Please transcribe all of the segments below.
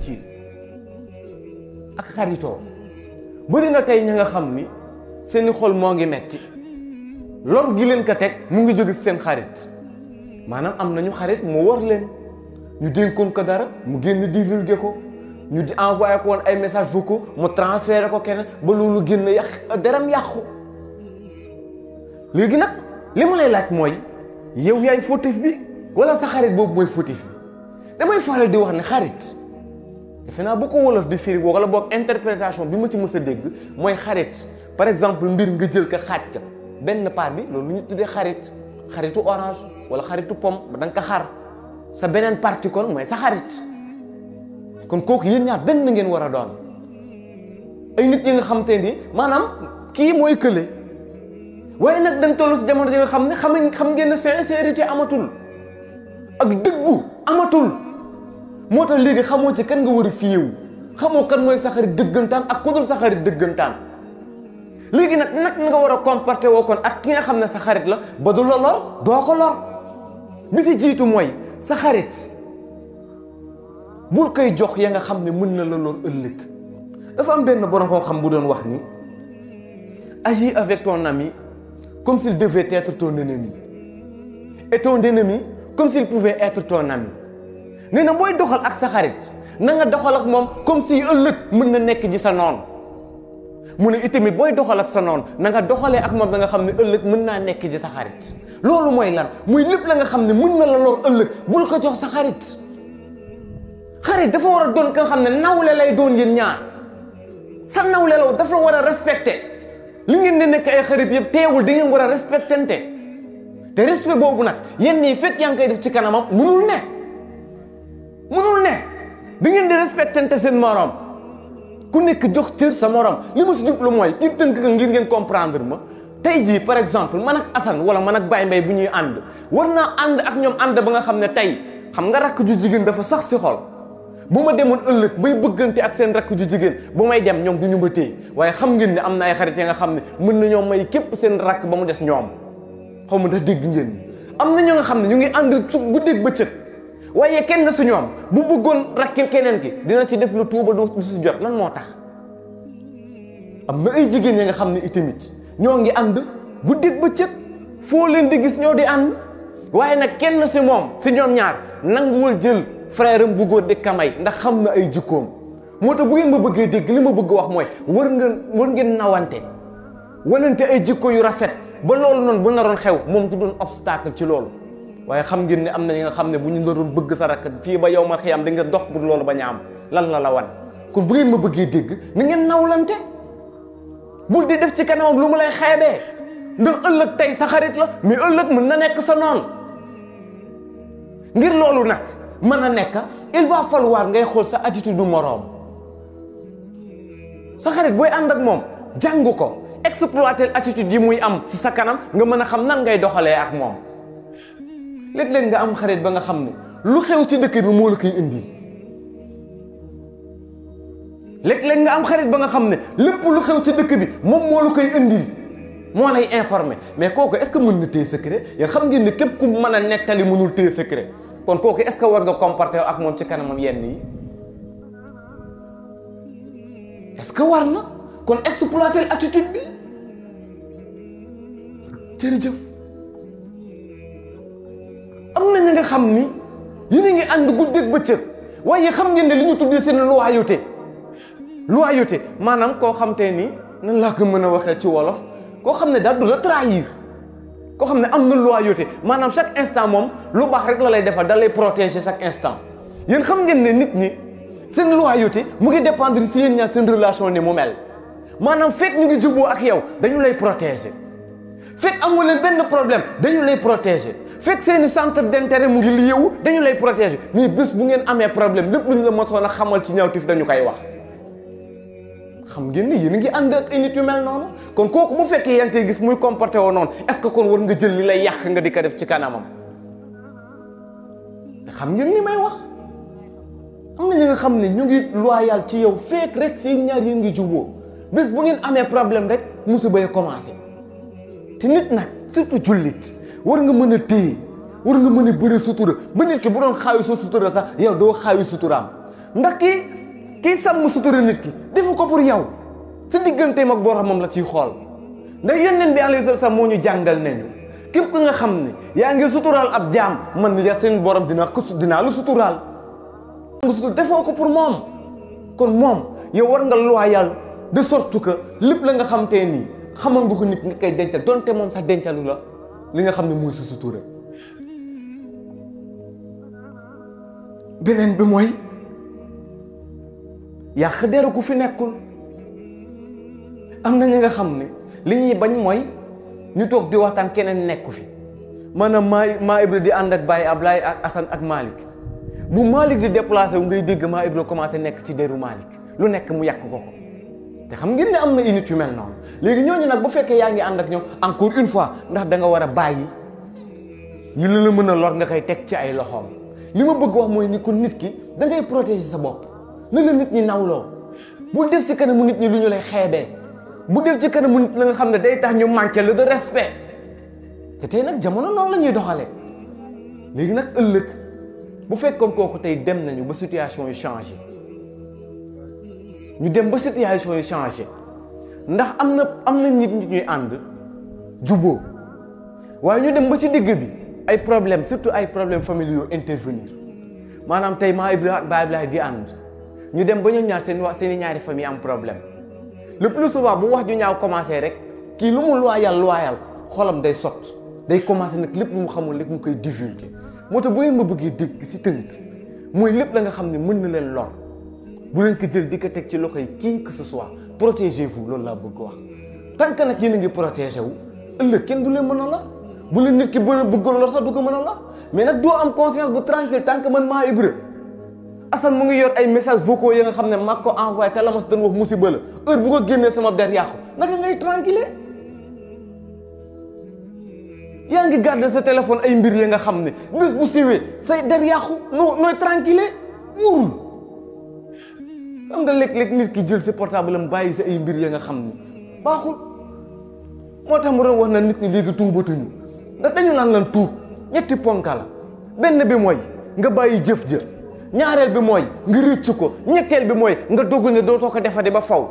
ci ak xaritoo bëri na tey ña nga xam ni seeni xol moo ngi metti lor gi leen ko teg mu ngi jóge seen xarit maanaam am nañu xarit mu war leen ñu dénkoon ko dara mu génn divulguer ko ñu di envoyé ko woon ay message vocaux mu transféré ko keneen ba loolu génn yàq deram yàqu léegi nag li ma lay laaj mooy yow yaay fautif bi wala sa xarit boobu mooy fautif bi damay faral di wax ne xarit defe naa bu ko wolof di firi wala boog interprétation bi ma ci mës a dégg mooy xarit par exemple mbir nga jël ko xaaj ka benn part bi loolu ñu tuddee xaritu orange wala xaritu pomme ba da nga ko xar sa beneen partie kon mooy sa xarit kon kooku yéen ñaar benn ngeen war a doon ay nit yi nga xam te ni maanaam kii mooy kële waaye nag dañ toll si jamono ji nga xam ne xam ngeen ne sincérité amatul ak dëggu amatul moo tax léegi xamoo ci kan nga war a fiyewu xamoo kan mooy sa xarit dëggantaan ak ku dul sa xarit dëggantaan léegi nag nga war a comporter woo kon ak ki nga xam ne sa xarit la ba du la lor doo ko lor bi si jiitu mooy sa xarit bul koy jox ya nga xam ne mën na la lor ëllëg dafa am benn borom xam bu doon wax ni agis avec ton ami comme s'il devait être ton ennemi et ton ennemi comme s'il pouvait être ton ami nee na booy doxal ak sa xarit na nga doxal ak moom comme si ëllëg mën na nekk ji sa noon mu ne itamit booy doxal ak sa noon na nga doxalee ak moom da nga xam ne ëllëg mën naa nekk ji sa xarit loolu mooy lan muy lépp la nga xam ne mën na la lor ëllëg bul ko jox sa xarit dafa war a doon ka nga xam ne nawle lay doon yéen ñaar sa nawle la dafa war a respecté li ngeen di nekk ay xarit yëpp teewul da ngeen war a respectante te respect boobu nag yenn yi fekk yaa ngi koy def ci kanamam munul ne da ngeen di respectante seen morom ku nekk jox cër sa morom li ma si jublu mooy ki tënk ko ngir ngeen comprendre ma tey jii par exemple man ak Assane wala man ak Baye Mbaye bu ñuy ànd war naa ànd ak ñoom ànd ba nga xam ne tey xam nga rakk ju jigéen dafa sax si xol bu ma demoon ëllëg bay bëggante ak seen rakk ju jigéen bu may dem ñoom du ñu ma téye waaye xam ngeen ne am na ay xarit yi nga xam ne mën nañoo may képp seen rakk ba mu des ñoom xaw ma ndax dégg ngeen am na ñoo nga xam ne ñu ngi ànd su guddeeg bëccëg waaye kenn su ñoom bu bëggoon rakki keneen ki dina ci def lu tuuba du si jot lan moo tax am na ay jigéen yi nga xam ne itamit ñoo ngi ànd guddeeg bëccëg foo leen di gis ñoo di ànd waaye nag kenn si moom si ñoom ñaar nanguwul jël frère am bu góor di kamay ndax xam na ay jikkoom moo tax bu ngeen ma bëggee dégg li ma bëgg wax mooy war ngeen nawante wanante ay jikko yu rafet ba loolu noonu bu naroon xew moom du doon obstacle ci loolu waaye xam ngeen ne am na ñi nga xam ne bu ñu naroon bëgg sa rakk fii ba yow ma xiyam da nga dox pour loolu ba ñaam lan la wan kon bu ngeen ma bëggee dégg ni ngeen nawlante bul di def ci kanamam lu mu lay xeebee ndax ëllëg tey sa xarit la mais ëllëg mën na nekk sa noon ngir loolu nag mën a nekk il va falloir ngay xool sa attitude du moroom sa xarit booy ànd ak moom jàng ko exploiter attitude yi muy am si sa kanam nga mën a xam nan ngay doxalee ak moom léeg-léeg nga am xarit ba nga xam ne lu xew ci dëkk bi moo la koy indil léeg-léeg nga am xarit ba nga xam ne lépp lu xew ci dëkk bi moom moo la koy indil moo lay informé mais kooku est-ce que mën na téye secret yéen xam ngeen ne képp ku mën a nettali mënul téye secret kon kooku est-ce que war nga comporter ak moom ci kanamam yenn yi est-ce que war na kon exploiter attitude bi jërëjëf am na ñi nga xam ni yéen a ngi ànd guddeeg bëccëg waaye xam ngeen ne li ñu tuddee seen loyauté maanaam koo xam te ni nan laa ko mën a waxee ci wolof koo xam ne daal du la trahir koo xam ne am na loyauté maanaam chaque instant moom lu baax rek la lay defal da lay protéger chaque instant yéen xam ngeen ne nit ñi seen loyauté mu ngi dépendre si yéen ñaar seen relation ni mu mel maanaam fekk ñu ngi juboo ak yow dañu lay protéger fekk amoo leen benn problème dañu lay protéger fekk seeni centre d'intérêt mu ngi lié wu dañu lay protéger mais bés bu ngeen amee problème lépp lu ñu la mosoon a xamal ci ñaawtif dañu koy wax xam ngeen ni yéen a ngi ànd ak ay nit yu mel noonu kon kooku bu fekkee yaa ngi koy gis muy comporté woo noonu est-ce que kon war nga jël li lay yàq nga di ko def ci kanamam xam ngeen li may wax am na ñi nga xam ne ñu ngi loyal ci yow fekk rek si ñaar yéen ngi juboo bés bu ngeen amee problème rek musiba yi commencé te nit nag surtout jullit war nga mën a téye war nga mën a bëri sutura ba nit ki bu doon xaayu sa sutura sax yow doo xaayu suturaam ndax kii sàmm sutura nit ki defu ko pour yow sa digganteem ak boromam la ciy xool ndax yonent bi alayhi salaam moo ñu jàngal nañu képp ku nga xam ne yaa ngi suturaal ab jaam man ya seen borom dinaa lu suturaal defoo ko pour moom kon moom yow war nga loyal de sorte que lépp la nga xam te nii xamal nga ko nit nga koy dencal donte moom sax dencalu la li nga xam ne mooy sa sutura beneen bi mooy yàq deru ku fi nekkul am na ñi nga xam ne li ñuy bañ mooy ñu toog di waxtaan keneen nekku fi maanaam maa Ibra di ànd ak Baye Ablaye ak Assane ak Malick bu Malick di déplacé wu ngay dégg maa Ibra commencé nekk ci deru Malick lu nekk mu yàq ko te xam ngeen ne am na unité yu mel noonu léegi ñooñu nag bu fekkee yaa ngi ànd ak ñoom encore une fois ndax da nga war a bàyyi yi la mën a lor nga koy teg ci ay loxoom li ma bëgg wax mooy ni kon nit ki da ngay protéger sa bopp na la nit ñi nawloo bul def ci kanamu nit ñi lu ñu lay xeebee bu def ci kanamu nit la nga xam ne day tax ñu manqué le de respect te tey nag jamono noonu la ñuy doxalee léegi nag ëllëg bu fekkoon kooku tey dem nañu ba situation yi changé ñu dem ba situation yi changé ndax am na nit ñuy ànd juboo waaye ñu dem ba ci digg bi ay problème surtout ay problèmes familiaux intervenir maanaam tey maa Ibra ak Baye Ablaye di ànd ñu dem ba ñoom ñaar seen ñaari famille am problème le plus souvent bu wax ju ñaaw commencé rek kii lu mu loyal xolam day sot day commencé nag lépp lu mu xamul lépp mu koy divulguer moo tax bu ngeen ma bëggee dégg si tënk mooy lépp la nga xam ne mën na leen lor bu leen ko jël di ko teg ci loxo yi qui que ce soit protégez-vous loolu laa bëgg wax tant que nag yéen a ngi protégé wu ëllëg kenn du leen mën a lor bu leen nit ki bëgg lor sax du ko mën a lor mais nag doo am conscience bu tranquille tant que man maa Ibra Assane mu ngi yor ay messages vocaux yi nga xam ne mag ko envoyé te la ma si doon wax musiba la heure bu ko génnee sama der yàqu naka ngay tranquille yaa ngi garder sa téléphone ay mbir yi nga xam ne bés bu siwee say der yàqu nooy tranquille wóorul xam nga léeg-léeg nit ki jël sa portable am bàyyi sa ay mbir yi nga xam ne baaxul moo tax mu doon wax na nit ñi léegi tuubatuñu ndax dañu lan tuub ñetti ponka la benn bi mooy nga bàyyi jëf ja ñaareel bi mooy nga rëcc ko ñetteel bi mooy nga dogg ne dootoo ko defati ba faw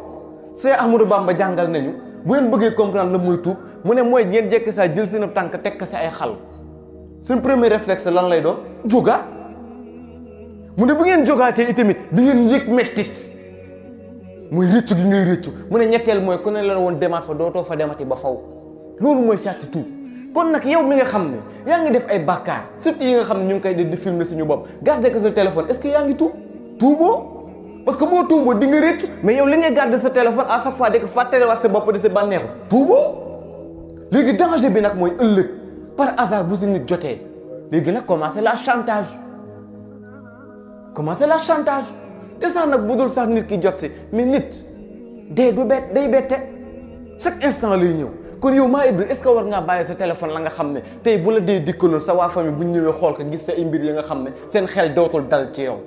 Seex Ahmadou Bamba jàngal nañu bu ngeen bëggee comprendre la muy tuub mu ne mooy ngeen jekk saa jël seen tànk teg ko si ay xal seen premier réflexe lan lay doon jógaat mu ne bu ngeen jógaatee itamit di ngeen yëg mettit muy rëccu gi ngay rëccu mu ne ñetteel mooy ku ne la woon demaat fa dootoo fa demati ba faw loolu mooy sàcc tuub kon nag yow mi nga xam ne yaa ngi def ay bàkkaar surtout yi nga xam ne ñu ngi koy def di filmer suñu bopp garder ko sa téléphone est-ce que yaa ngi tuuboo parce que boo tuuboo di nga rëccu mais yow li ngay garder sa téléphone à chaque fois di ko fàttaliwaat sa bopp di sa bànneexu tuuboo léegi danger bi nag mooy ëllëg par hasard bu si nit jotee léegi nag commencer la chantage te sax nag bu dul sax nit ki jot si mais nit day bette chaque instant lay ñëw kon yow maa Ibra est-ce que war ngaa bàyyi sa téléphone la nga xam ne tey bu la dee dikkaloon sa waa famille bu ñu ñëwee xool ko gis sa ay mbir yi nga xam ne seen xel dootul dal ci yow